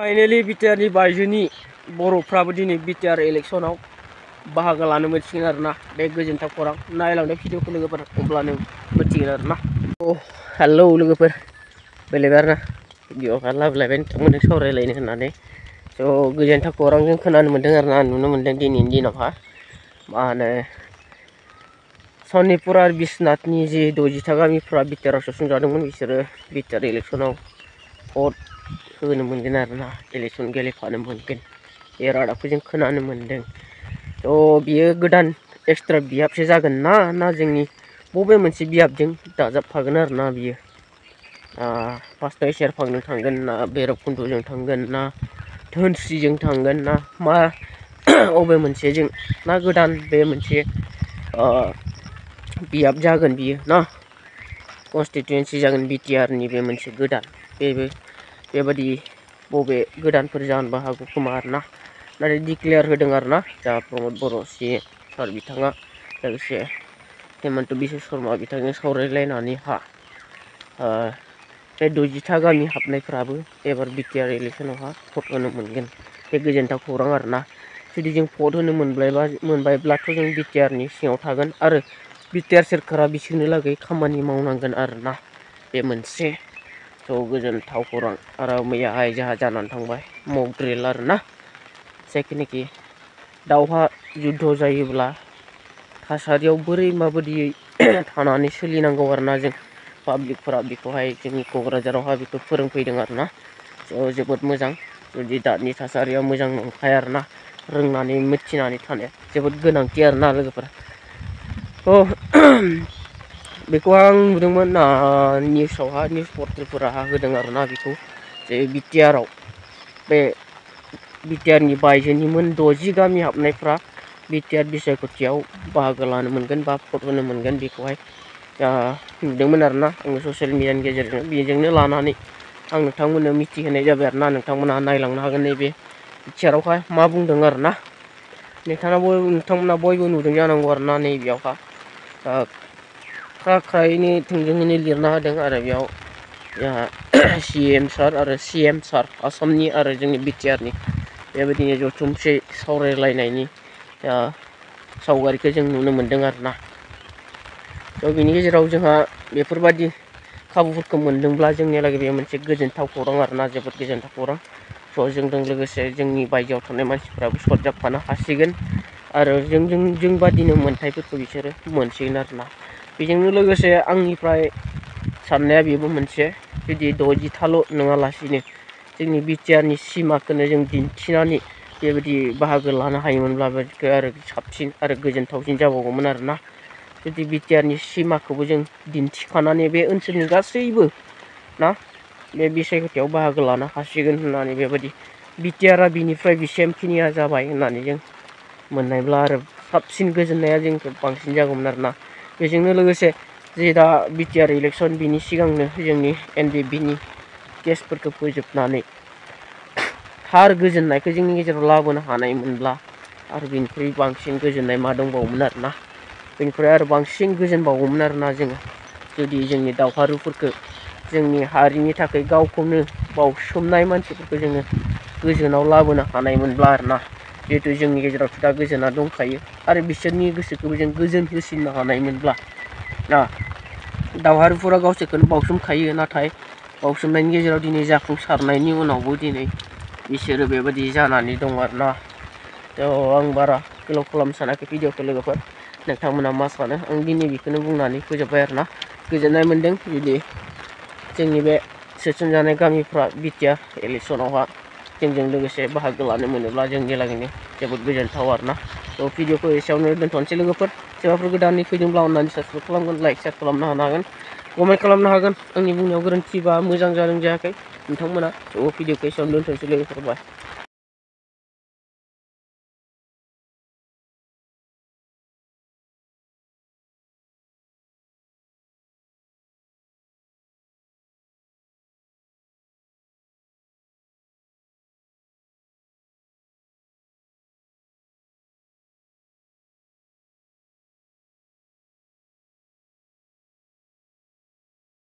Finally बिटिआरनि बायजोनि बर'फ्राबो दिनै बिटिआर इलेक्सनाव बाहागो लानो मोनसिगोन आरोना। बे गोजोनथाव खौरां नायलांदो भिडिअखौ लोगोफोर अब्लानो मिथिगोन आरोना। हेलौ लोगोफोर बेलेग आरोना भिडिअखौ लाबोलायबाय नोंथांमोनजों सावरायलायनो होननानै। गोजोनथाव खौरांजों खोनानो मोन्दों आरोना, नुनो मोन्दों दिनैनि दिनावहा मा होनो सनितपुर आरो बिश्वनाथनि जि 60था गामिफ्रा बिटिआरआव सोसनजादोंमोन बिसोरो बिटिआर इलेक्सनाव भट होनो मोनगोन आरोना, इलेक्सन गेलेफानो मोनगोन बे रादाबखौ जों खोनानो मोन्दों। बियो गोदान एक्सट्रा बियाबसो जागोन ना जोंनि बबे मोनसे बियाबजों दाजाबफागोन आरोना बियो। फार्स्टआव सेरफांजों थांगोन ना भैरबकुन्दजों थांगोन ना धोनस्रिजों थांगोन ना मा बबे मोनसेजों ना गोदान बे मोनसे बियाब जागोन बियो ना कन्स्टिटुवेन्सि जागोन बिटिआरनि बे मोनसे गोदान बेबादि बबे गोदानफोर जानोबो हागौ खोमा आरोना। नाथाय डिक्लेयार होदों आरोना जा प्रमद बर' CM सार बिथाङा लोगोसे हेमन्त बिश्व शर्मा बिथांजों सावरायलायनानै बे 60था गामि हाबनायफ्राबो एबार बिटिआर इलेक्सनावहा भट होनो मोनगोन। बे गोजोनथाव खौरां आरोना। जुदि जों भट होनो मोनबायब्लाथ' जों बिटिआरनि सिङाव थागोन आरो बिटिआर सोरखारा बिसोरनो लागै खामानि मावनांगोन आरोना। बे मोनसे गोजोनथाव खौरां। आरो मैयाहाय जोंहा जानानै थांबाय मक ड्रिल आरोना, जायखिनिखि दावहा जुद्ध जायोब्ला थासारियाव बोरै माबायदियै थानानै सोलिनांगौ आरोना जों पाब्लिकफोरा बेखौहाय जोंनि क'क्राझारावहा बेखौ फोरोंफैदों आरोना। जोबोद मोजां। जुदि दानि थासारिया मोजां नंखाया आरोना, रोंनानै मिथिनानै थानाया जोबोद गोनांथि आरोना लोगोफोर। बेखौ आं नुदोंमोन निउसावहा, निउस पर्टेलफोरा होदों आरोना बेखौ जे बिटिआरआव बे बिटिआरनि बायजोनिमोन 60 गामि हाबनायफ्रा बिटिआर बिसायख'थियाव बाहागो लानो मोनगोन बा भट होनो मोनगोन बेखौहाय नुदोंमोन आरोना आङो ससियेल मिडियानि गेजेरजों। बेजोंनो लानानै आं नोंथांमोननो मिथिहोनाय जाबाय आरोना। नोंथांमोनहा नायलांनो हागोन नैबे पिक्चारावहाय मा बुंदों आरोना। नोंथांमोना बयबो नुदों जानांगौ आरोना। नैबेयावहा ख्रायैनो थोंजोङैनो लिरना होदों आरो बेयाव जोंहा CM सार आरो CM सार आसामनि आरो जोंनि बिटिआरनि बेबायदिनो जथुमसे सावरायलायनायनि सावगारिखौ जों नुनो मोन्दों आरोना। बेनि गेजेराव जोंहा बेफोरबायदि खाबुफोरखौ मोन्दोंब्ला जोंनि लागै बे मोनसे गोजोनथाव खौरां आरोना, जोबोद गोजोनथाव खौरां। जोंजों लोगोसे जोंनि बायजोआव थानाय मानसिफ्राबो सरजाबफानो हासिगोन आरो जों बादिनो मोन्थायफोरखौ बिसोरो मोनसिगोन आरोना। बेजोंनो लोगोसे आंनिफ्राय साननाया बेबो मोनसे, जुदि 60थाल' नङालासिनो जोंनि बिटिआरनि सिमाखौनो जों दिन्थिनानै बेबायदि बाहागो लानो हायोमोनब्ला आरो साबसिन आरो गोजोनथावसिन जाबावगौमोन आरोना। जुदि बिटिआरनि सिमाखौबो जों दिन्थिखानानै बे ओनसोलनि गासैबो बे बिसायख'थियाव बाहागो लानो हासिगोन होननानै बेबायदि बिटिआरआ बिनिफ्राय बिसिमखिनिया जाबाय होननानै जों मोननायब्ला आरो साबसिन गोजोननाया जोंखौ बांसिन जागौमोन आरोना। बेजोंनो लोगोसे जे दा बिटिआर इलेक्सन बिनि सिगांनो जोंनि NBBनि केसफोरखौ फोजोबनानै थार गोजोननायखौ जोंनि गेजेराव लाबोनो हानायमोनब्ला आरो बेनिख्रुइ बांसिन गोजोननाय मा दंबावोमोन आरोना। बेनिफ्राय आरो बांसिन गोजोनबावगौमोन आरोना जोङो जुदि जोंनि दावहारुफोरखौ, जोंनि हारिनि थाखाय गावखौनो बावसोमनाय मानसिफोरखौ जोङो गोजोनाव लाबोनो हानायमोनब्ला आरोना। जिहेतु जोंनि गेजेरावथ' दा गोजोना दंखायो आरो बिसोरनि गोसोखौबो जों गोजोन होसिननो हानायमोनब्ला दावहारुफोरा गावसोरखौनो बावसोमखायो, नाथाय बावसोमनायनि गेजेराव दिनै जाफुंसारनायनि उनावबो दिनै बिसोरो बेबायदि जानानै दं आरोना। आं बारा गोलाव खालामनो सानाखै भिडिअखौ लोगोफोर, नोंथांमोना मा सानो? आं दिनै बेखौनो बुंनानै फोजोबबाय आरोना। गोजोननाय मोन्दों जुदि जोंनि बे सोसनजानाय गामिफ्रा बिटिआर इलेक्सनावहा जोंजों लोगोसे बाहागो लानो मोनोब्ला जोंनि लागैनो जोबोद गोजोनथाव आरोना। भिडिअखौ एसेयावनो दोनथ'नोसै लोगोफोर। सोरबाफोर गोदानै फैदोंब्ला अननानै साबसक्राइब खालामगोन, लाइक शेयार खालामनो हागोन, कमेन्ट खालामनो हागोन। आंनि बुंनायाव गोरोन्थि बा मोजां जादों जायाखै नोंथांमोना। भिडिअखौ एसेयावनो दोनथ'नोसै लोगोफोर, बाय।